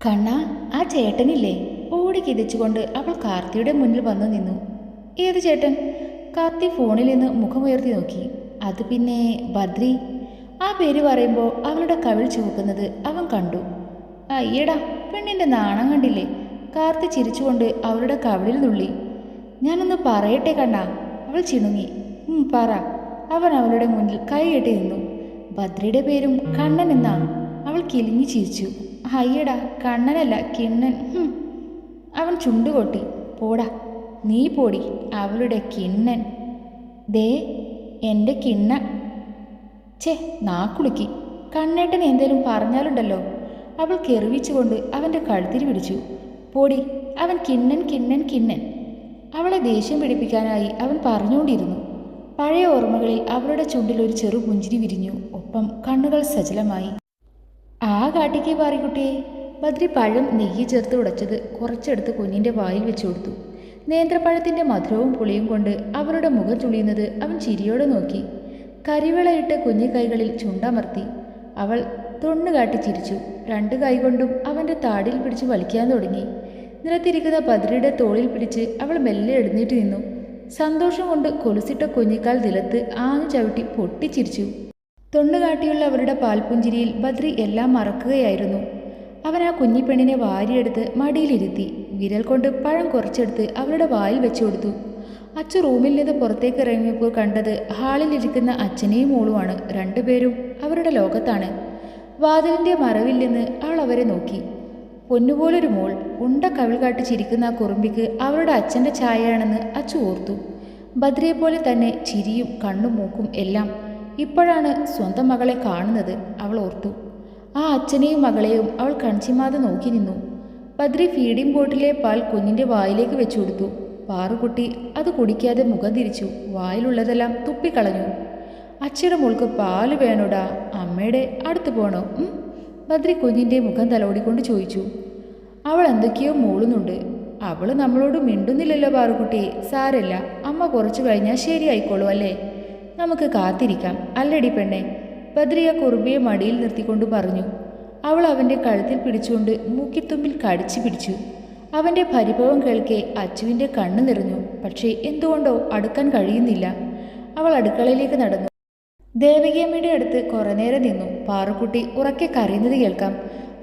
കണ്ണാ, ആ ചേട്ടനില്ലേ? ഓടി കിതച്ചുകൊണ്ട് അവൾ കാർത്തിയുടെ മുന്നിൽ വന്നു നിന്നു. ഏത് ചേട്ടൻ? കാർത്തി ഫോണിൽ നിന്ന് മുഖമുയർത്തി നോക്കി. അത് പിന്നെ ബദ്രി. ആ പേര് പറയുമ്പോൾ അവളുടെ കവിൾ ചുവക്കുന്നത് അവൻ കണ്ടു. അയ്യടാ, പെണ്ണിൻ്റെ നാണം കണ്ടില്ലേ? കാർത്തി ചിരിച്ചുകൊണ്ട് അവളുടെ കവിളിൽ നുള്ളി. ഞാനൊന്ന് പറയട്ടെ കണ്ണാ. അവൾ ചിണുങ്ങി. പറ. അവൻ അവളുടെ മുന്നിൽ കൈകെട്ടി നിന്നു. ബദ്രിയുടെ പേരും കണ്ണൻ എന്നാ. അവൾ കിലിഞ്ഞു ചിരിച്ചു. അയ്യടാ, കണ്ണനല്ല കിണ്ണൻ. അവൻ ചുണ്ടുകൊട്ടി. പോടാ, നീ പോടി, അവളുടെ കിണ്ണൻ. ദേ എൻ്റെ കിണ്ണ. ഛേ, നാക്കുളുക്കി. കണ്ണേട്ടൻ എന്തേലും പറഞ്ഞാലുണ്ടല്ലോ. അവൾ കെറിവിച്ചുകൊണ്ട് അവൻ്റെ കഴുത്തിൽ പിടിച്ചു. പോടി, അവൻ കിണ്ണൻ കിണ്ണൻ കിണ്ണൻ. അവളെ ദേഷ്യം പിടിപ്പിക്കാനായി അവൻ പറഞ്ഞുകൊണ്ടിരുന്നു. പഴയ ഓർമ്മകളിൽ അവളുടെ ചുണ്ടിൽ ഒരു ചെറു പുഞ്ചിരി വിരിഞ്ഞു. ഒപ്പം കണ്ണുകൾ സജലമായി. ആ കാട്ടിക്ക് പാറിക്കുട്ടിയെ. ബദ്രി പഴം നെയ്യ് ചേർത്ത് ഉടച്ചത് കുറച്ചെടുത്ത് കുഞ്ഞിൻ്റെ വായിൽ വെച്ചു കൊടുത്തു. നേന്ത്രപ്പഴത്തിൻ്റെ മധുരവും പുളിയും കൊണ്ട് അവളുടെ മുഖം ചുളിയുന്നത് അവൻ ചിരിയോടെ നോക്കി. കരിവിളയിട്ട് കുഞ്ഞു കൈകളിൽ ചുണ്ടമർത്തി. അവൾ തൊണ്ണുകാട്ടി ചിരിച്ചു. രണ്ട് കൈകൊണ്ടും അവൻ്റെ താടിയിൽ പിടിച്ച് വലിക്കാൻ തുടങ്ങി. നിലത്തിരിക്കുന്ന ബദ്രിയുടെ തോളിൽ പിടിച്ച് അവൾ മെല്ലെ എഴുന്നേറ്റ് നിന്നു. സന്തോഷം കൊണ്ട് കൊലുസിട്ട കുഞ്ഞിക്കാൽ നിലത്ത് ആഞ്ഞു ചവിട്ടി പൊട്ടിച്ചിരിച്ചു. തൊണ്ണുകാട്ടിയുള്ള അവരുടെ പാൽപുഞ്ചിരിയിൽ ബദ്രി എല്ലാം മറക്കുകയായിരുന്നു. അവൻ ആ കുഞ്ഞിപ്പെണ്ണിനെ വാരിയെടുത്ത് മടിയിലിരുത്തി. വിരൽ കൊണ്ട് പഴം കുറച്ചെടുത്ത് അവളുടെ വായിൽ വെച്ചു കൊടുത്തു. അച്ചു റൂമിൽ നിന്ന് പുറത്തേക്ക് ഇറങ്ങിയപ്പോൾ കണ്ടത് ഹാളിലിരിക്കുന്ന അച്ഛനെയും മോളുമാണ്. രണ്ടുപേരും അവരുടെ ലോകത്താണ്. വാതിലിൻ്റെ മറവിൽ നിന്ന് അവൾ അവരെ നോക്കി. പൊന്നുപോലൊരു മോൾ. ഉണ്ട കവിൾ കാട്ടി ചിരിക്കുന്ന ആ കുറുമ്പിക്ക് അവളുടെ അച്ഛൻ്റെ ഛായയാണെന്ന് അച്ചു ഓർത്തു. ബദ്രിയെപ്പോലെ തന്നെ ചിരിയും കണ്ണും മൂക്കും എല്ലാം. ഇപ്പോഴാണ് സ്വന്തം മകളെ കാണുന്നത് അവൾ ഓർത്തു. ആ അച്ഛനെയും മകളെയും അവൾ കൺചിമാതെ നോക്കി നിന്നു. ബദ്രി ഫീഡിംഗ് ബോട്ടിലെ പാൽ കുഞ്ഞിൻ്റെ വായിലേക്ക് വെച്ചു കൊടുത്തു. പാറുകുട്ടി അത് കുടിക്കാതെ മുഖം തിരിച്ചു. വായിലുള്ളതെല്ലാം തുപ്പിക്കളഞ്ഞു. അച്ഛയുടെ മോൾക്ക് പാല് വേണോടാ. അമ്മയുടെ അടുത്ത് പോണോ? ബദ്രി കുഞ്ഞിൻ്റെ മുഖം തലോടിക്കൊണ്ട് ചോദിച്ചു. അവൾ എന്തൊക്കെയോ മൂളുന്നുണ്ട്. അവൾ നമ്മളോട് മിണ്ടുന്നില്ലല്ലോ പാറുകുട്ടി. സാരല്ല, അമ്മ കുറച്ചു കഴിഞ്ഞാൽ ശരിയായിക്കോളൂ അല്ലേ? നമുക്ക് കാത്തിരിക്കാം അല്ലടി പെണ്ണെ. ബദ്രിയ കുറുബിയെ മടിയിൽ നിർത്തിക്കൊണ്ട് പറഞ്ഞു. അവൾ അവൻ്റെ കഴുത്തിൽ പിടിച്ചുകൊണ്ട് മൂക്കിത്തുമ്പിൽ കടിച്ചു പിടിച്ചു. അവൻ്റെ പരിഭവം കേൾക്കെ അച്ചുവിൻ്റെ കണ്ണ് നിറഞ്ഞു. പക്ഷേ എന്തുകൊണ്ടോ അടുക്കാൻ കഴിയുന്നില്ല. അവൾ അടുക്കളയിലേക്ക് നടന്നു. ദേവകിയമ്മയുടെ അടുത്ത് കുറേ നേരം നിന്നു. പാറുക്കുട്ടി ഉറക്കെ കരയുന്നത് കേൾക്കാം.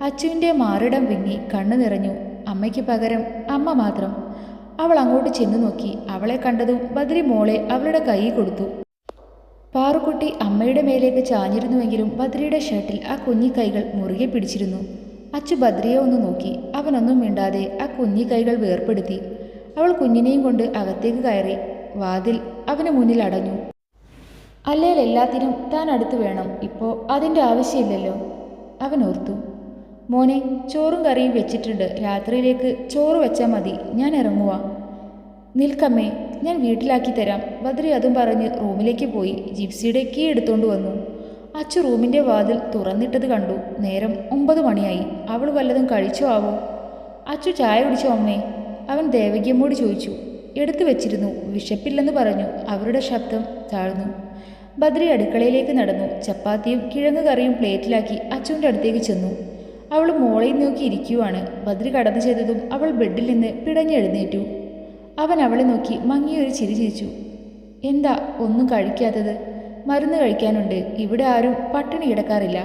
അച്ചുവിൻ്റെ മാറിടം വിങ്ങി കണ്ണ് നിറഞ്ഞു. അമ്മയ്ക്ക് പകരം അമ്മ മാത്രം. അവൾ അങ്ങോട്ട് ചെന്നു നോക്കി. അവളെ കണ്ടതും ബദ്രി മോളെ അവളുടെ കൈ കൊടുത്തു. പാറുക്കുട്ടി അമ്മയുടെ മേലേക്ക് ചാഞ്ഞിരുന്നുവെങ്കിലും ബദ്രിയുടെ ഷർട്ടിൽ ആ കുഞ്ഞി കൈകൾ മുറുകെ പിടിച്ചിരുന്നു. അച്ചു ബദ്രിയെ ഒന്ന് നോക്കി. അവനൊന്നും മിണ്ടാതെ ആ കുഞ്ഞി കൈകൾ വേർപ്പെടുത്തി. അവൾ കുഞ്ഞിനെയും കൊണ്ട് അകത്തേക്ക് കയറി. വാതിൽ അവന് മുന്നിൽ അടഞ്ഞു. അല്ലേൽ എല്ലാത്തിനും താൻ അടുത്ത് വേണം. ഇപ്പോൾ അതിൻ്റെ ആവശ്യമില്ലല്ലോ അവൻ ഓർത്തു. മോനെ, ചോറും കറിയും വെച്ചിട്ടുണ്ട്. രാത്രിയിലേക്ക് ചോറ് വെച്ചാൽ മതി. ഞാൻ ഇറങ്ങുവാ. നിൽക്കമ്മേ, ഞാൻ വീട്ടിലാക്കി തരാം. ബദ്രി അതും പറഞ്ഞ് റൂമിലേക്ക് പോയി. ജിപ്സിയുടെ കീ എടുത്തോണ്ട് വന്നു. അച്ചു റൂമിൻ്റെ വാതിൽ തുറന്നിട്ടത് കണ്ടു. നേരം 9 മണിയായി. അവൾ വല്ലതും കഴിച്ചോ ആവോ? അച്ചു ചായ കുടിച്ചോ അമ്മേ? അവൻ ദേവകിയമ്മോട് ചോദിച്ചു. എടുത്തു വെച്ചിരുന്നു, വിശപ്പില്ലെന്ന് പറഞ്ഞു. അവരുടെ ശബ്ദം താഴ്ന്നു. ബദ്രി അടുക്കളയിലേക്ക് നടന്നു. ചപ്പാത്തിയും കിഴങ്ങ് കറിയും പ്ലേറ്റിലാക്കി അച്ചുവിൻ്റെ അടുത്തേക്ക് ചെന്നു. അവൾ മോളെയും നോക്കി ഇരിക്കുവാണ്. ബദ്രി കടന്നു ചെയ്തതും അവൾ ബെഡിൽ നിന്ന് പിടഞ്ഞെഴുന്നേറ്റു. അവൻ അവളെ നോക്കി മങ്ങിയൊരു ചിരി ചിരിച്ചു. എന്താ ഒന്നും കഴിക്കാത്തത്? മരുന്ന് കഴിക്കാനുണ്ട്. ഇവിടെ ആരും പട്ടിണി കിടക്കാറില്ല.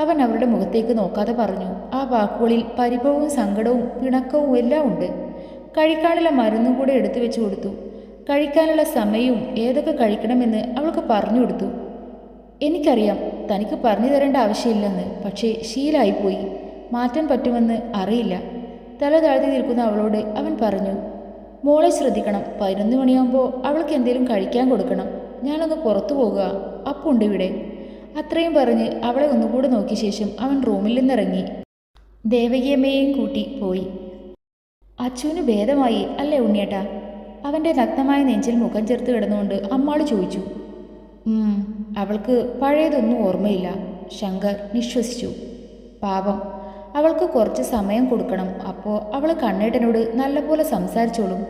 അവൻ അവരുടെ മുഖത്തേക്ക് നോക്കാതെ പറഞ്ഞു. ആ വാക്കുകളിൽ പരിഭവവും സങ്കടവും പിണക്കവും എല്ലാം ഉണ്ട്. കഴിക്കാനുള്ള മരുന്നും കൂടെ എടുത്തു വെച്ചു കൊടുത്തു. കഴിക്കാനുള്ള സമയവും ഏതൊക്കെ കഴിക്കണമെന്ന് അവൾക്ക് പറഞ്ഞു കൊടുത്തു. എനിക്കറിയാം തനിക്ക് പറഞ്ഞു തരേണ്ട ആവശ്യമില്ലെന്ന്. പക്ഷേ ശീലായിപ്പോയി. മാറ്റാൻ പറ്റുമെന്ന് അറിയില്ല. തല താഴ്ത്തി നിൽക്കുന്ന അവളോട് അവൻ പറഞ്ഞു. മോളെ ശ്രദ്ധിക്കണം. 11 മണിയാകുമ്പോൾ അവൾക്ക് എന്തെങ്കിലും കഴിക്കാൻ കൊടുക്കണം. ഞാനൊന്ന് പുറത്തു പോകുക. അപ്പുണ്ട് ഇവിടെ. അത്രയും പറഞ്ഞ് അവളെ ഒന്നുകൂടെ നോക്കിയ ശേഷം അവൻ റൂമിൽ നിന്നിറങ്ങി. ദേവകിയമ്മയെയും കൂട്ടി പോയി. അച്ചുവിന് ഭേദമായി അല്ലേ ഉണ്ണിയേട്ടാ? അവൻ്റെ നഗ്നമായ നെഞ്ചിൽ മുഖം ചേർത്ത് കിടന്നുകൊണ്ട് അമ്മാള് ചോദിച്ചു. അവൾക്ക് പഴയതൊന്നും ഓർമ്മയില്ല. ശങ്കർ നിശ്വസിച്ചു. പാപം, അവൾക്ക് കുറച്ച് സമയം കൊടുക്കണം. അപ്പോൾ അവൾ കണ്ണേട്ടനോട് നല്ലപോലെ സംസാരിച്ചോളും.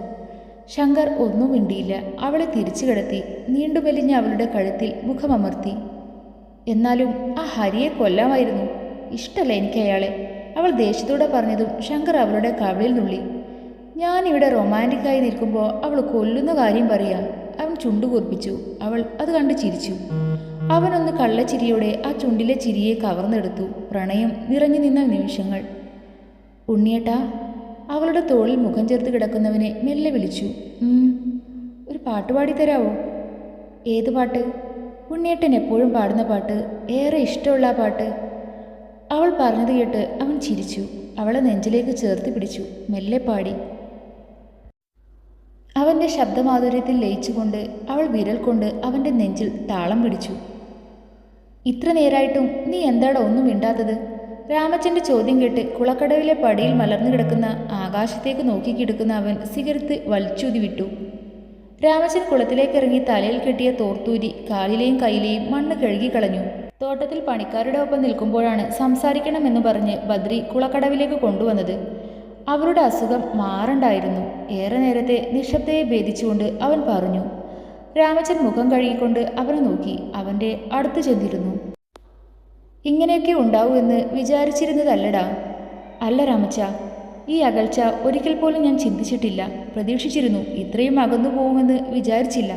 ശങ്കർ ഒന്നും മിണ്ടിയില്ല. അവളെ തിരിച്ചു കിടത്തി. നീണ്ടുമെലിഞ്ഞ അവളുടെ കഴുത്തിൽ മുഖമമർത്തി. എന്നാലും ആ ഹരിയെ കൊല്ലാമായിരുന്നു. ഇഷ്ടമല്ല എനിക്ക് അയാളെ. അവൾ ദേഷ്യത്തോടെ പറഞ്ഞതും ശങ്കർ അവളുടെ കവിളിൽ നുള്ളി. ഞാനിവിടെ റൊമാൻറ്റിക്കായി നിൽക്കുമ്പോൾ അവൾ കൊല്ലുന്ന കാര്യം പറയാ. അവൻ ചുണ്ടു കൂർപ്പിച്ചു. അവൾ അത് കണ്ട് ചിരിച്ചു. അവനൊന്ന് കള്ളച്ചിരിയോടെ ആ ചുണ്ടിലെ ചിരിയെ കവർന്നെടുത്തു. പ്രണയം നിറഞ്ഞു നിന്ന നിമിഷങ്ങൾ. ഉണ്ണിയേട്ടാ, അവളുടെ തോളിൽ മുഖം ചേർത്ത് കിടക്കുന്നവനെ മെല്ലെ വിളിച്ചു. ഒരു പാട്ട് പാടിത്തരാവോ? ഏത് പാട്ട്? ഉണ്ണിയേട്ടൻ എപ്പോഴും പാടുന്ന പാട്ട്, ഏറെ ഇഷ്ടമുള്ള ആ പാട്ട്. അവൾ പറഞ്ഞത് കേട്ട് അവൻ ചിരിച്ചു. അവളെ നെഞ്ചിലേക്ക് ചേർത്ത് പിടിച്ചു. മെല്ലെ പാടി. അവൻ്റെ ശബ്ദമാധുര്യത്തിൽ ലയിച്ചുകൊണ്ട് അവൾ വിരൽ കൊണ്ട് അവൻ്റെ നെഞ്ചിൽ താളം പിടിച്ചു. ഇത്ര നേരായിട്ടും നീ എന്താടാ ഒന്നും മിണ്ടാത്തത്? രാമച്ചൻ്റെ ചോദ്യം കേട്ട് കുളക്കടവിലെ പടിയിൽ മലർന്നു കിടക്കുന്ന ആകാശത്തേക്ക് നോക്കിക്കിടക്കുന്ന അവൻ സിഗരറ്റ് വലിച്ചൂതി വിട്ടു. രാമച്ചൻ കുളത്തിലേക്കിറങ്ങി തലയിൽ കെട്ടിയ തോർത്തൂരി കാലിലെയും കയ്യിലെയും മണ്ണ് കഴുകിക്കളഞ്ഞു. തോട്ടത്തിൽ പണിക്കാരുടെ ഒപ്പം നിൽക്കുമ്പോഴാണ് സംസാരിക്കണമെന്ന് പറഞ്ഞ് ബദ്രി കുളക്കടവിലേക്ക് കൊണ്ടുവന്നത്. അവരുടെ അസുഖം മാറണ്ടായിരുന്നു. ഏറെ നേരത്തെ നിശബ്ദയെ ഭേദിച്ചുകൊണ്ട് അവൻ പറഞ്ഞു. രാമച്ചൻ മുഖം കഴുകിക്കൊണ്ട് അവനെ നോക്കി. അവൻ്റെ അടുത്ത് ചെന്നിരുന്നു. ഇങ്ങനെയൊക്കെ ഉണ്ടാവൂ എന്ന് വിചാരിച്ചിരുന്നതല്ലടാ. അല്ല രാമച്ച, ഈ അകൽച്ച ഒരിക്കൽ പോലും ഞാൻ ചിന്തിച്ചിട്ടില്ല. പ്രതീക്ഷിച്ചിരുന്നു. ഇത്രയും അകന്നു പോകുമെന്ന് വിചാരിച്ചില്ല.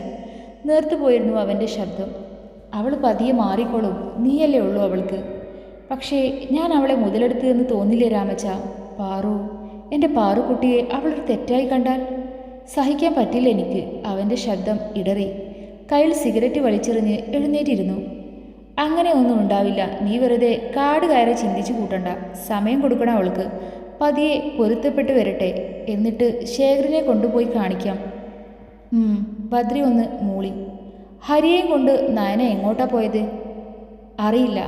നേർത്തുപോയിരുന്നു അവൻ്റെ ശബ്ദം. അവൾ പതിയെ മാറിക്കോളും. നീയല്ലേ ഉള്ളൂ അവൾക്ക്. പക്ഷേ ഞാൻ അവളെ മുതലെടുത്തു എന്ന് തോന്നില്ലേ രാമച്ച? പാറു, എൻ്റെ പാറുകുട്ടിയെ അവളൊരു തെറ്റായി കണ്ടാൽ സഹിക്കാൻ പറ്റില്ല എനിക്ക്. അവൻ്റെ ശബ്ദം ഇടറി. കയ്യിൽ സിഗരറ്റ് വലിച്ചെറിഞ്ഞ് എഴുന്നേറ്റിരുന്നു. അങ്ങനെ ഒന്നും ഉണ്ടാവില്ല. നീ വെറുതെ കാട് കയറി ചിന്തിച്ചു കൂട്ടണ്ട. സമയം കൊടുക്കണം അവൾക്ക്. പതിയെ പൊരുത്തപ്പെട്ട് വരട്ടെ. എന്നിട്ട് ശേഖരനെ കൊണ്ടുപോയി കാണിക്കാം. ബദ്രി ഒന്ന് മൂളി. ഹരിയെയും കൊണ്ട് നയന എങ്ങോട്ടാ പോയത്? അറിയില്ല.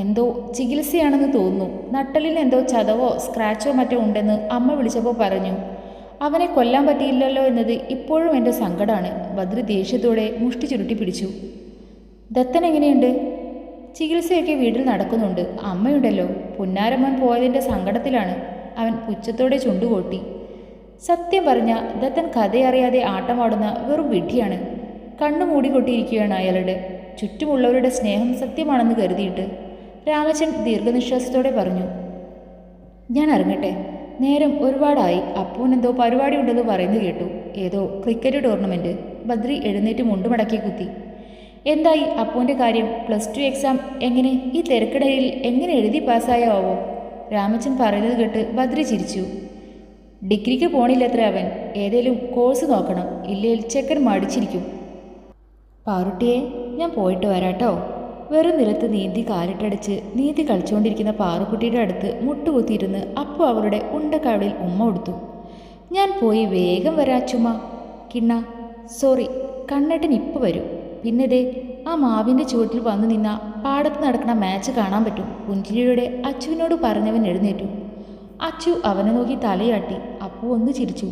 എന്തോ ചികിത്സയാണെന്ന് തോന്നുന്നു. നട്ടലിന് എന്തോ ചതവോ സ്ക്രാച്ചോ മറ്റോ ഉണ്ടെന്ന് അമ്മ വിളിച്ചപ്പോൾ പറഞ്ഞു. അവനെ കൊല്ലാൻ പറ്റിയില്ലല്ലോ എന്നത് ഇപ്പോഴും എൻ്റെ സങ്കടമാണ്. ബദ്രി ദേഷ്യത്തോടെ മുഷ്ടി ചുരുട്ടി പിടിച്ചു. ദത്തൻ എങ്ങനെയുണ്ട്? ചികിത്സയൊക്കെ വീട്ടിൽ നടക്കുന്നുണ്ട്. അമ്മയുണ്ടല്ലോ. പുന്നാരമ്മൻ പോയതിൻ്റെ സങ്കടത്തിലാണ്. അവൻ പുച്ഛത്തോടെ ചുണ്ടുകൊട്ടി. സത്യം പറഞ്ഞ ദത്തൻ കഥയറിയാതെ ആട്ടമാടുന്ന വെറും വിഡ്ഢിയാണ്. കണ്ണു മൂടിക്കൊട്ടിയിരിക്കുകയാണ് അയാളുടെ. ചുറ്റുമുള്ളവരുടെ സ്നേഹം സത്യമാണെന്ന് കരുതിയിട്ട്. രാമച്ചൻ ദീർഘനിശ്വാസത്തോടെ പറഞ്ഞു. ഞാൻ ഇറങ്ങട്ടെ. നേരം ഒരുപാടായി. അപ്പൂനെന്തോ പരിപാടി ഉണ്ടെന്ന് പറയുന്നു കേട്ടു. ഏതോ ക്രിക്കറ്റ് ടൂർണമെൻറ്റ്. ബദ്രി എഴുന്നേറ്റ് മുണ്ടുമടക്കി കുത്തി. എന്തായി അപ്പൂൻ്റെ കാര്യം? +2 എക്സാം എങ്ങനെ? ഈ തിരക്കിടയിൽ എങ്ങനെ എഴുതി പാസ്സായാവോ? രാമച്ചൻ പറയുന്നത് കേട്ട് ബദ്രി ചിരിച്ചു. ഡിഗ്രിക്ക് പോണില്ലത്ര അവൻ. ഏതേലും കോഴ്സ് നോക്കണം. ഇല്ലേൽ ചെക്കൻ മടിച്ചിരിക്കും. പാറുട്ടിയെ, ഞാൻ പോയിട്ട് വരാട്ടോ. വെറും നിലത്ത് നീന്തി കാലിട്ടടിച്ച് നീന്തി കളിച്ചുകൊണ്ടിരിക്കുന്ന പാറുക്കുട്ടിയുടെ അടുത്ത് മുട്ടുകുത്തിയിരുന്ന് അപ്പു അവളുടെ ഉണ്ടക്കവളിൽ ഉമ്മ കൊടുത്തു. ഞാൻ പോയി വേഗം വരാ ചുമ. കിണ്ണ, സോറി, കണ്ണേട്ടൻ ഇപ്പോൾ വരും. പിന്നെ ദേ ആ മാവിൻ്റെ ചുവട്ടിൽ വന്നു നിന്ന പാടത്ത് നടക്കുന്ന മാച്ച് കാണാൻ പറ്റും. പുഞ്ചിരിയുടെ അച്ചുവിനോട് പറഞ്ഞവൻ എഴുന്നേറ്റു. അച്ചു അവനെ നോക്കി തലയാട്ടി. അപ്പു ഒന്ന് ചിരിച്ചു.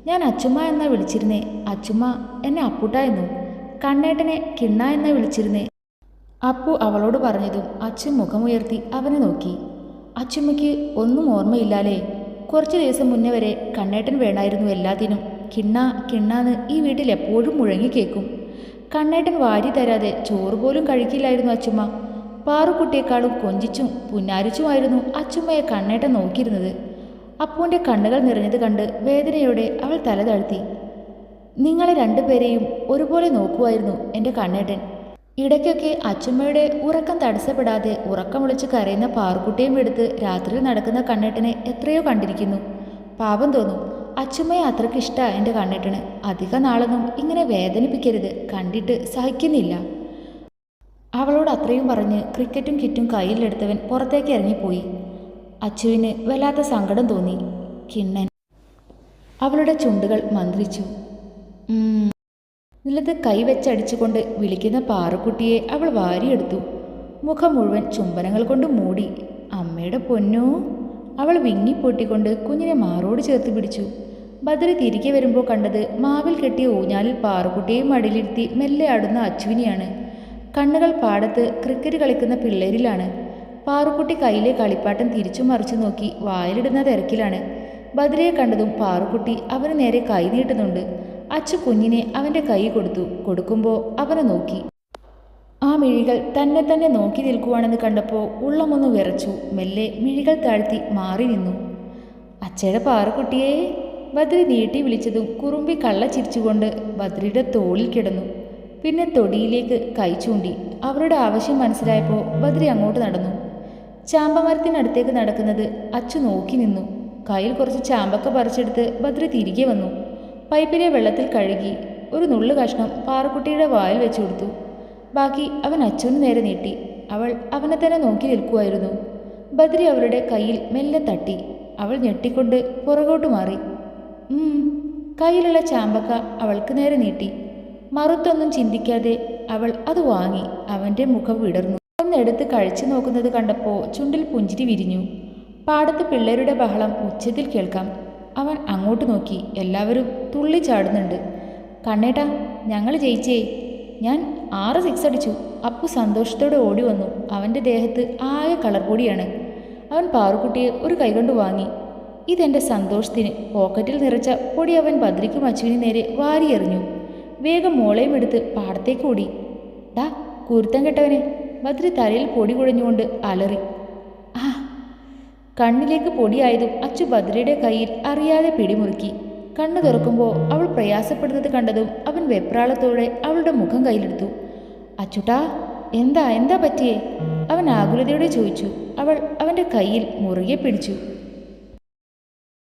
ഞാൻ അച്ചുമ്മ എന്നാ വിളിച്ചിരുന്നേ. അച്ചുമ്മ എന്നെ അപ്പുട്ട എന്നും കണ്ണേട്ടനെ കിണ്ണ എന്നാ വിളിച്ചിരുന്നേ. അപ്പു അവളോട് പറഞ്ഞതും അച്ചു മുഖമുയർത്തി അവനെ നോക്കി. അച്ചുമ്മയ്ക്ക് ഒന്നും ഓർമ്മയില്ലാലേ? കുറച്ച് ദിവസം മുന്നേ വരെ കണ്ണേട്ടൻ വേണമായിരുന്നു എല്ലാത്തിനും. കിണ്ണ കിണ്ണാന്ന് ഈ വീട്ടിൽ എപ്പോഴും മുഴങ്ങി കേൾക്കും. കണ്ണേട്ടൻ വാരി തരാതെ ചോറ് പോലും കഴിക്കില്ലായിരുന്നു അച്ചുമ്മ. പാറുക്കുട്ടിയേക്കാളും കൊഞ്ചിച്ചും പുന്നാരിച്ചുമായിരുന്നു അച്ചുമ്മയെ കണ്ണേട്ടൻ നോക്കിയിരുന്നത്. അപ്പുവിൻ്റെ കണ്ണുകൾ നിറഞ്ഞത് കണ്ട് വേദനയോടെ അവൾ തല താഴ്ത്തി. നിങ്ങളെ രണ്ടുപേരെയും ഒരുപോലെ നോക്കുമായിരുന്നു എൻ്റെ കണ്ണേട്ടൻ. ഇടയ്ക്കൊക്കെ അച്ചുമ്മയുടെ ഉറക്കം തടസ്സപ്പെടാതെ ഉറക്കം വിളിച്ച് കരയുന്ന പാറുക്കുട്ടിയും എടുത്ത് രാത്രിയിൽ നടക്കുന്ന കണ്ണേട്ടനെ എത്രയോ കണ്ടിരിക്കുന്നു. പാപം തോന്നും. അച്ചുമ്മയെ അത്രയ്ക്ക് ഇഷ്ടമാണ് എൻ്റെ കണ്ണേട്ടന്. അധിക നാളൊന്നും ഇങ്ങനെ വേദനിപ്പിക്കരുത്. കണ്ടിട്ട് സഹിക്കുന്നില്ല. അവളോട് അത്രയും പറഞ്ഞ് ക്രിക്കറ്റും കിറ്റും കയ്യിലെടുത്തവൻ പുറത്തേക്ക് ഇറങ്ങിപ്പോയി. അച്ചുവിന് വല്ലാത്ത സങ്കടം തോന്നി. കിണ്ണൻ. അവളുടെ ചുണ്ടുകൾ മന്ത്രിച്ചു. നിലത്ത് കൈവച്ചടിച്ചുകൊണ്ട് വിളിക്കുന്ന പാറുക്കുട്ടിയെ അവൾ വാരിയെടുത്തു. മുഖം മുഴുവൻ ചുംബനങ്ങൾ കൊണ്ട് മൂടി. അമ്മയുടെ പൊന്നോ. അവൾ വിങ്ങിപ്പൊട്ടിക്കൊണ്ട് കുഞ്ഞിനെ മാറോട് ചേർത്ത് പിടിച്ചു. ബദ്രി തിരികെ വരുമ്പോൾ കണ്ടത് മാവിൽ കെട്ടിയ ഊഞ്ഞാലിൽ പാറുക്കുട്ടിയെയും മടിയിലിരുത്തി മെല്ലെ ആടുന്ന അച്ചുവിനെയാണ്. കണ്ണുകൾ പാടത്ത് ക്രിക്കറ്റ് കളിക്കുന്ന പിള്ളേരിലാണ്. പാറുക്കുട്ടി കയ്യിലെ കളിപ്പാട്ടം തിരിച്ചു മറിച്ചു നോക്കി വായിലിടുന്ന തിരക്കിലാണ്. ബദ്രിയെ കണ്ടതും പാറുക്കുട്ടി അവന് നേരെ കൈ നീട്ടുന്നുണ്ട്. അച്ചു കുഞ്ഞിനെ അവൻ്റെ കൈ കൊടുത്തു. കൊടുക്കുമ്പോൾ അവനെ നോക്കി. ആ മിഴികൾ തന്നെ തന്നെ നോക്കി നിൽക്കുവാണെന്ന് കണ്ടപ്പോൾ ഉള്ളമൊന്ന് വിറച്ചു. മെല്ലെ മിഴികൾ താഴ്ത്തി മാറി നിന്നു. അച്ഛയുടെ പാറക്കുട്ടിയെ ബദ്രി നീട്ടി വിളിച്ചതും കുറുമ്പി കള്ള ചിരിച്ചുകൊണ്ട് ബദ്രിയുടെ തോളിൽ കിടന്നു. പിന്നെ തൊടിയിലേക്ക് കൈ ചൂണ്ടി. അവരുടെ ആവശ്യം മനസ്സിലായപ്പോൾ ബദ്രി അങ്ങോട്ട് നടന്നു. ചാമ്പമരത്തിനടുത്തേക്ക് നടക്കുന്നത് അച്ചു നോക്കി നിന്നു. കയ്യിൽ കുറച്ച് ചാമ്പക്ക പറിച്ചെടുത്ത് ബദ്രി തിരികെ വന്നു. പൈപ്പിലെ വെള്ളത്തിൽ കഴുകി ഒരു നുള്ളു കഷ്ണം പാറക്കുട്ടിയുടെ വായിൽ വെച്ചു കൊടുത്തു. ബാക്കി അവൻ അച്ചുവിന് നേരെ നീട്ടി. അവൾ അവനെ തന്നെ നോക്കി നിൽക്കുമായിരുന്നു. ബദ്രി അവളുടെ കയ്യിൽ മെല്ലെ തട്ടി. അവൾ ഞെട്ടിക്കൊണ്ട് പുറകോട്ട് മാറി. കയ്യിലുള്ള ചാമ്പക്ക അവൾക്ക് നേരെ നീട്ടി. മറുത്തൊന്നും ചിന്തിക്കാതെ അവൾ അത് വാങ്ങി. അവൻ്റെ മുഖം വിടർന്നു. ഒന്നെടുത്ത് കഴിച്ചു നോക്കുന്നത് കണ്ടപ്പോൾ ചുണ്ടിൽ പുഞ്ചിരി വിരിഞ്ഞു. പാടത്ത് പിള്ളേരുടെ ബഹളം ഉച്ചത്തിൽ കേൾക്കാം. അവൻ അങ്ങോട്ട് നോക്കി. എല്ലാവരും തുള്ളി ചാടുന്നുണ്ട്. കണ്ണേട്ടാ, ഞങ്ങൾ ജയിച്ചേ. ഞാൻ 6 സിക്സ് അടിച്ചു. അപ്പു സന്തോഷത്തോടെ ഓടി വന്നു. അവൻ്റെ ദേഹത്ത് ആകെ കളർ പൊടിയാണ്. അവൻ പാറുക്കുട്ടിയെ ഒരു കൈകൊണ്ട് വാങ്ങി. ഇതെൻ്റെ സന്തോഷത്തിന്. പോക്കറ്റിൽ നിറച്ച പൊടി അവൻ ബദ്രിക്കും അച്ചുവിന് നേരെ വാരിയെറിഞ്ഞു. വേഗം മോളെയും എടുത്ത് പാടത്തേക്ക് ഓടി. ഡാ കുരുത്തം കെട്ടവനെ! ബദ്രി തലയിൽ പൊടി കുഴഞ്ഞുകൊണ്ട് അലറി. ആ! കണ്ണിലേക്ക് പൊടിയായതും അച്ചു ബദ്രിയുടെ കയ്യിൽ അറിയാതെ പിടിമുറുക്കി. കണ്ണു തുറക്കുമ്പോൾ അവൾ പ്രയാസപ്പെടുന്നത് കണ്ടതും അവൻ വെപ്രാളത്തോടെ അവളുടെ മുഖം കയ്യിലെടുത്തു. അച്ചുട്ടാ, എന്താ പറ്റിയേ? അവൻ ആകുലതയോടെ ചോദിച്ചു. അവൾ അവൻ്റെ കയ്യിൽ മുറുകെ പിടിച്ചു.